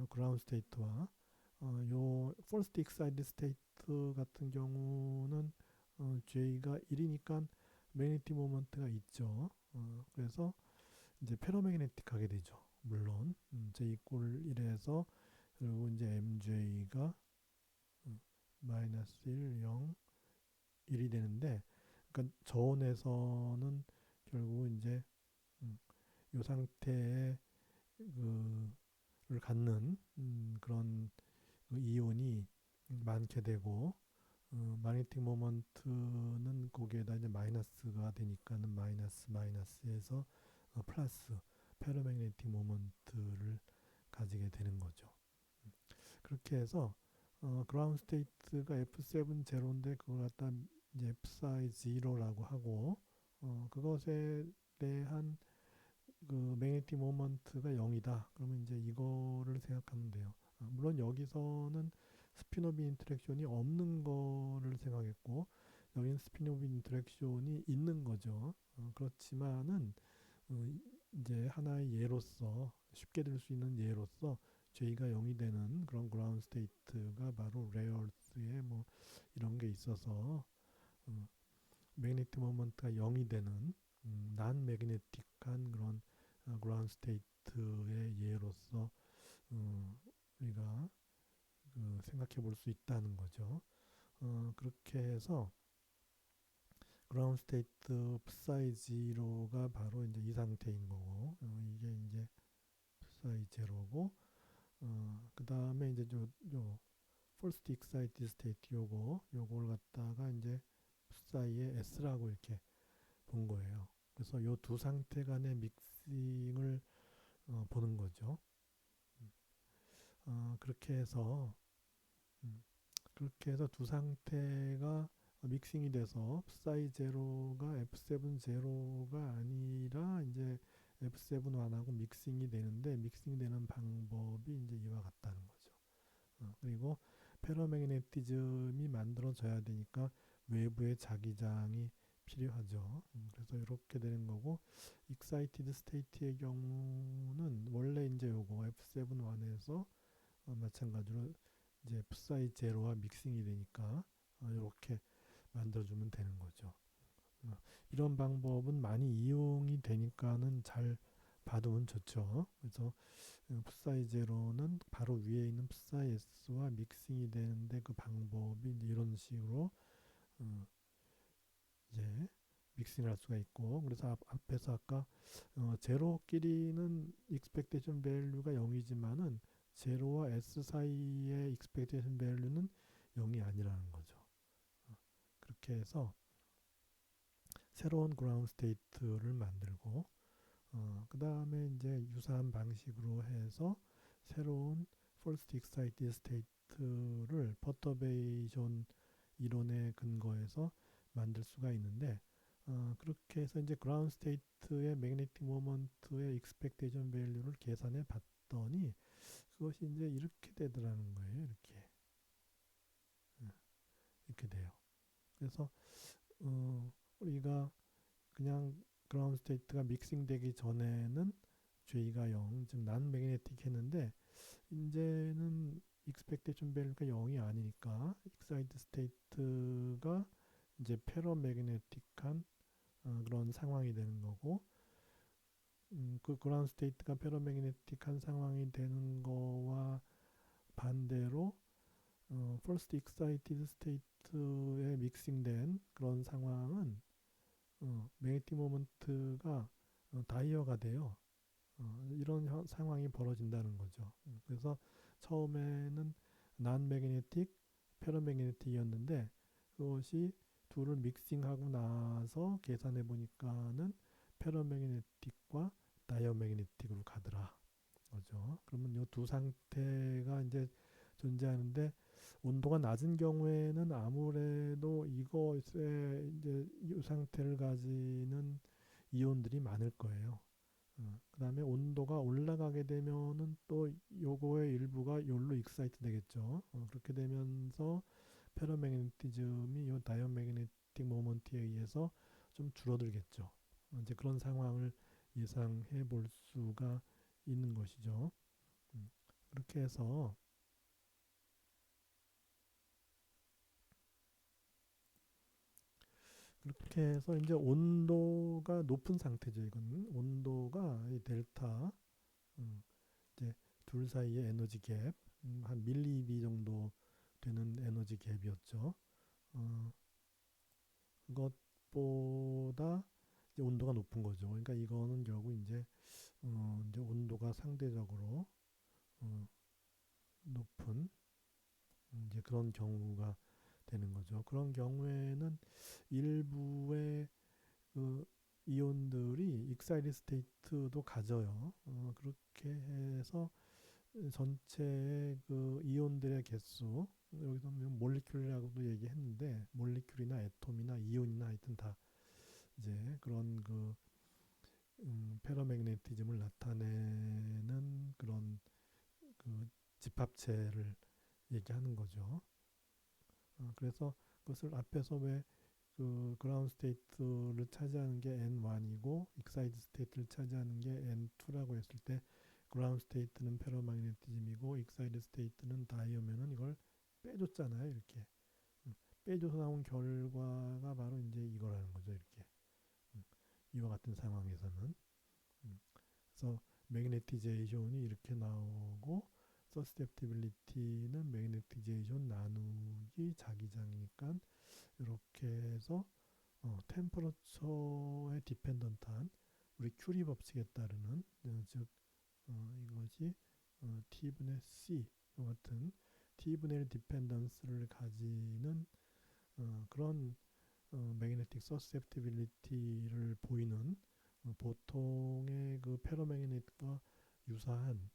그라운드 스테이트와 요 first excited state 같은 경우는 J가 1이니까 magnetic moment가 있죠. 그래서 이제 페로매그네틱하게 되죠. 물론 J 이꼴 1에서 그리고 이제 MJ가 마이너스 1, 0, 1이 되는데, 그러니까 저온에서는 결국 이제 이 상태의 그를 갖는 그런 그 이온이 많게 되고, 마그네틱 모먼트는 거기에다 이제 마이너스가 되니까는 마이너스 마이너스에서 플러스 페로매그네틱 모먼트를 가지게 되는 거죠. 그렇게 해서 그라운드 스테이트가 F7 제로인데 그걸 갖다 이제 F4 제로라고 하고, 그것에 대한 그 매그네틱 모먼트가 0이다. 그러면 이제 이거를 생각하면 돼요. 물론 여기서는 스피노비 인터랙션이 없는 거를 생각했고, 여기는 스피노비 인터랙션이 있는 거죠. 그렇지만은 이제 하나의 예로서 쉽게 들 수 있는 예로서 J가 0이 되는 그런 그라운드 스테이트가 바로 레어스의 뭐 이런 게 있어서 매그네틱 모먼트가 0이 되는 난 매그네틱한 그런 그라운드 스테이트의 예로서 우리가 생각해 볼 수 있다는 거죠. 그렇게 해서 그라운드 스테이트 psi 제로가 바로 이제 이 상태인 거고, 이게 이제 psi 제로고, 그 다음에 이제 요 first excited state 요걸 갖다가 이제 psi의 s라고 이렇게 본 거예요. 그래서 요 두 상태 간의 믹싱을 보는 거죠. 그렇게 해서 두 상태가 믹싱이 돼서 psi 제로가 F7 제로가 아니라 이제 F7 1하고 믹싱이 되는데, 믹싱이 되는 방법이 이제 이와 같다는 거죠. 그리고 페로매그네티즘이 만들어져야 되니까 외부의 자기장이 필요하죠. 그래서 이렇게 되는 거고, excited state의 경우는 원래 이제 요거 F7 1에서 마찬가지로 이제 psi 제로와 믹싱이 되니까 이렇게 만들어주면 되는 거죠. 이런 방법은 많이 이용이 되니까는 잘 봐두면 좋죠. 그래서 psi 제로는 바로 위에 있는 psi s와 믹싱이 되는데, 그 방법이 이제 이런 식으로 이제 믹싱할 수가 있고, 그래서 앞에서 아까 제로끼리는 expectation value가 0이지만은 제로와 s 사이의 expectation value는 0이 아니라는 거죠. 그렇게 해서 새로운 그라운드 스테이트를 만들고, 그 다음에 이제 유사한 방식으로 해서 새로운 first excited state를 퍼터베이션 이론에 근거해서 만들 수가 있는데, 그렇게 해서 이제 그라운드 스테이트의 매그네틱 모먼트의 expectation value를 계산해 봤더니 그것이 이제 이렇게 되더라는 거예요. 이렇게 돼요. 그래서 우리가 그냥 그라운드 스테이트가 믹싱 되기 전에는 J가 0, 즉 난 매그네틱 했는데, 이제는 expectation value가 0이 아니니까 excited state가 이제 페로매그네틱한 그런 상황이 되는 거고, 그 그라운드 스테이트가 페로매그네틱한 상황이 되는 거와 반대로 first excited state에 믹싱된 그런 상황은 매그네틱 모먼트가 다이어가 돼요. 이런 상황이 벌어진다는 거죠. 그래서 처음에는 난 매그네틱, 페로매그네틱이었는데, 그것이 둘을 믹싱하고 나서 계산해 보니까는 페로매그네틱과 다이어매그네틱으로 가더라 거죠. 그러면 이 두 상태가 이제 존재하는데, 온도가 낮은 경우에는 아무래도 이것에 이제 이 상태를 가지는 이온들이 많을 거예요. 그 다음에 온도가 올라가게 되면은 또 요거의 일부가 요로 익사이트 되겠죠. 그렇게 되면서 페로매그네티즘이 요 다이어매그네틱 모먼트에 의해서 좀 줄어들겠죠. 이제 그런 상황을 예상해 볼 수가 있는 것이죠. 그렇게 해서 그렇게 해서 이제 온도가 높은 상태죠. 이건 온도가 이 델타, 음, 이제 둘 사이의 에너지 갭, 한 밀리비 정도 되는 에너지 갭이었죠. 어, 그것보다 이제 온도가 높은 거죠. 그러니까 이거는 결국 이제 온도가 상대적으로 어, 높은 이제 그런 경우가 되는 거죠. 그런 경우에는 일부의 그 이온들이 익사이드 스테이트도 가져요. 그렇게 해서 전체의 그 이온들의 개수, 여기서 몰리큘이라고도 얘기했는데 몰리큘이나 애톰이나 이온이나 하여튼 다 이제 그런 그 페러매그네티즘을 나타내는 그런 그 집합체를 얘기하는 거죠. 그래서 그것을 앞에서 왜 그 그라운드 스테이트를 차지하는 게 N1이고 익사이드 스테이트를 차지하는 게 N2라고 했을 때 그라운드 스테이트는 페러매그네티즘이고 익사이드 스테이트는 다이어면은 이걸 빼줬잖아요. 이렇게 빼줘서 나온 결과가 바로 이제 이거라는 거죠. 이렇게 이와 같은 상황에서는 그래서 매그네티제이션이 이렇게 나오고 서스텝티빌리티는 매그네티제이션 나누기 자기장이니까 이렇게 해서 템퍼러처에 디펜던트한 우리 큐리 법칙에 따르는 즉 이것이 T분의 C 같은 T분의 1 디펜던스를 가지는 그런 매그네틱 서셉티빌리티를 보이는 보통의 그 페로매그네틱과 유사한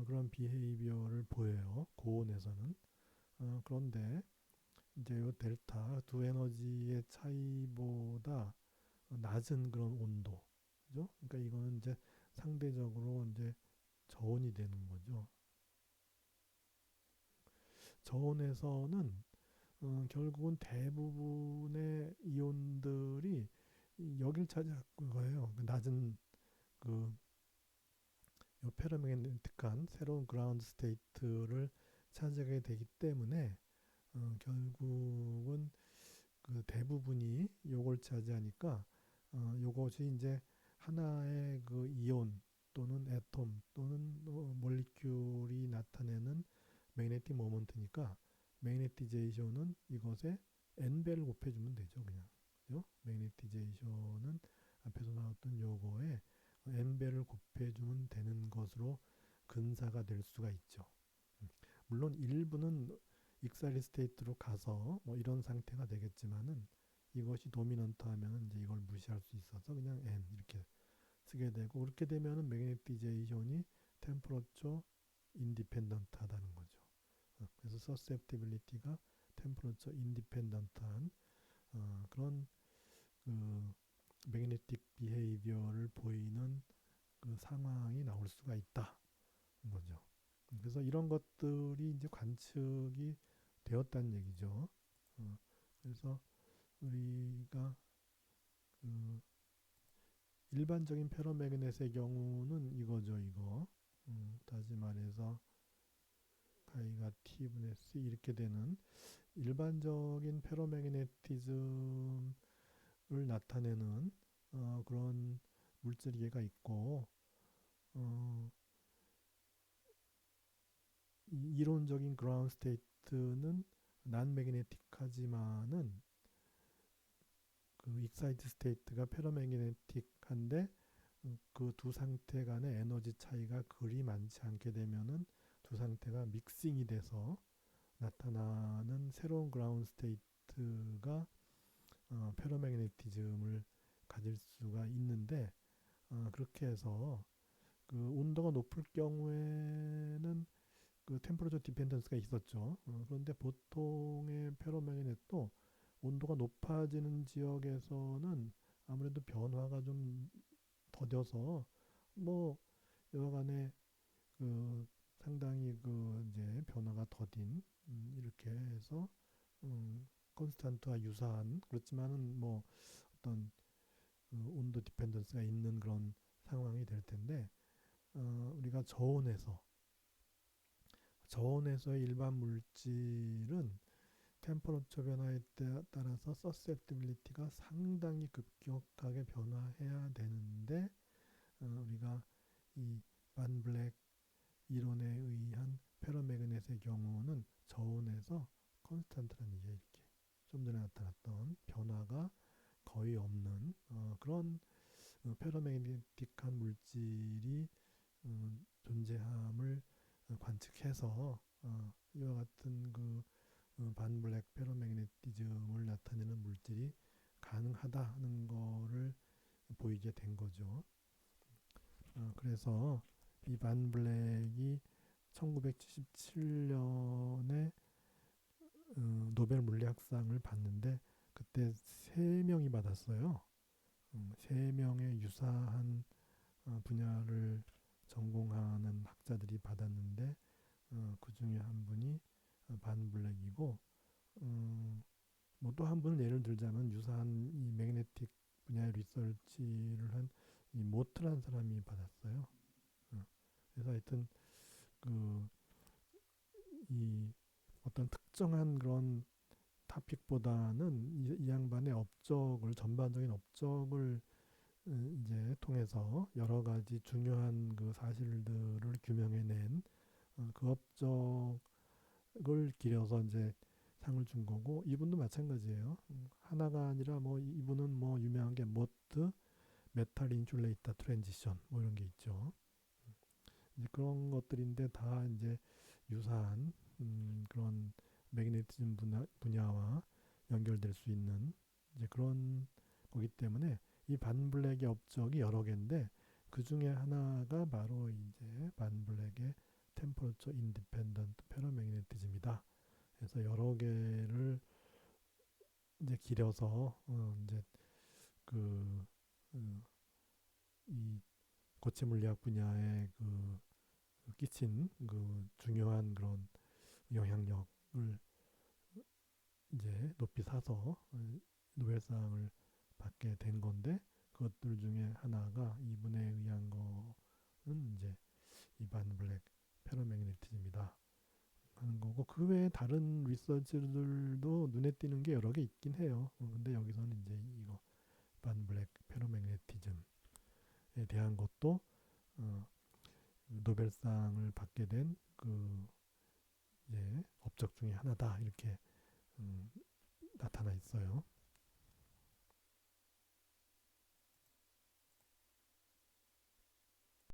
그런 비헤이비어를 보여요. 고온에서는. 그런데 이제 요 델타 두 에너지의 차이보다 낮은 그런 온도, 그죠? 그러니까 이거는 이제 상대적으로 이제 저온이 되는 거죠. 저온에서는 결국은 대부분의 이온들이 여길 차지할 거예요. 그 낮은 그 페르맹네틱한 새로운 그라운드 스테이트를 차지하게 되기 때문에 결국은 그 대부분이 요걸 차지하니까 요것이 이제 하나의 그 이온 또는 애톰 또는 몰리큘이 나타내는 매그네틱 모먼트니까 매그네티제이션은 이것에 n배를 곱해주면 되죠. 그냥 그죠? 매그네티제이션은 앞에서 나왔던 요거에 n배를 곱해주면 되는 것으로 근사가 될 수가 있죠. 물론 일부는 익사이드 스테이트로 가서 뭐 이런 상태가 되겠지만은 이것이 도미넌트 하면은 이제 이걸 무시할 수 있어서 그냥 n 이렇게 쓰게 되고 그렇게 되면은 매그네티제이션이 템퍼러처 인디펜던트하다는 거죠. 그래서 서셉티빌리티가 템퍼러처 인디펜던트한 그런 그 매그네틱 비헤이비어를 보이는 그 상황이 나올 수가 있다 거죠. 그래서 이런 것들이 이제 관측이 되었다는 얘기죠. 그래서 우리가 그 일반적인 페로매그넷의 경우는 이거죠, 이거. 다시 말해서 가이가 T분의 C 이렇게 되는 일반적인 페로매그네티즘을 나타내는 그런 물질계가 있고 어, 이론적인 그라운드 스테이트는 난 매그네틱하지만은 그 익사이트 스테이트가 페로매그네틱한데 그 두 상태 간의 에너지 차이가 그리 많지 않게 되면은 두 상태가 믹싱이 돼서 나타나는 새로운 그라운드 스테이트가 페로매그네티즘을 가질 수가 있는데 그렇게 해서 그 온도가 높을 경우에는 그 템퍼러처 디펜던스가 있었죠. 그런데 보통의 페로매그넷도 온도가 높아지는 지역에서는 아무래도 변화가 좀 더뎌서 뭐 여간에 그 상당히 그 이제 변화가 더딘 이렇게 해서 콘스탄트와 유사한 그렇지만은 뭐 어떤 그 온도 디펜던스가 있는 그런 상황이 될 텐데 우리가 저온에서의 일반 물질은 템퍼러처 변화에 따라서 서셉티빌리티가 상당히 급격하게 변화해야 되는데 우리가 이 반 블랙 이론에 의한 페러매그넷의 경우는 저온에서 컨스탄트라는 얘기 이렇게 좀 전에 나타났던 변화가 거의 없는 그런 페러매그네틱한 물질이 존재함을 관측해서 이와 같은 그 반블랙 페로매그네티즘을 나타내는 물질이 가능하다는 거를 보이게 된 거죠. 그래서 이 반블랙이 1977년에 노벨 물리학상을 받는데 그때 3명이 받았어요. 3명의 유사한 분야를 전공하는 학자들이 받았는데 그 중에 한 분이 반 블랙이고 뭐 또 한 분은 예를 들자면 유사한 이 매그네틱 분야의 리서치를 한 이 모트란 사람이 받았어요. 그래서 하여튼 그 이 어떤 특정한 그런 타픽보다는 이 양반의 업적을 전반적인 업적을 이제 통해서 여러 가지 중요한 그 사실들을 규명해낸 그 업적을 기려서 이제 상을 준 거고 이분도 마찬가지예요. 하나가 아니라 뭐 이분은 뭐 유명한 게 모트 메탈 인슐레이터 트랜지션 뭐 이런 게 있죠. 이제 그런 것들인데 다 이제 유사한 그런 매그네티즘 분야와 연결될 수 있는 이제 그런 거기 때문에 이 반블랙의 업적이 여러 개인데 그 중에 하나가 바로 이제 반블랙의 템퍼러처 인디펜던트 페로매그네티즘이다. 그래서 여러 개를 이제 길여서 이제 그 이 고체 물리학 분야에 끼친 그 중요한 그런 영향력을 이제 높이 사서 노벨상을 받게 된 건데 그것들 중에 하나가 이분에 의한 거는 이제 이반 블랙 페로매그네티즘이다 하는 거고 그 외에 다른 리서치들도 눈에 띄는 게 여러 개 있긴 해요. 근데 여기서는 이제 이거 반 블랙 페로매그네티즘에 대한 것도 노벨상을 받게 된 그 이제 업적 중에 하나다 이렇게 나타나 있어요.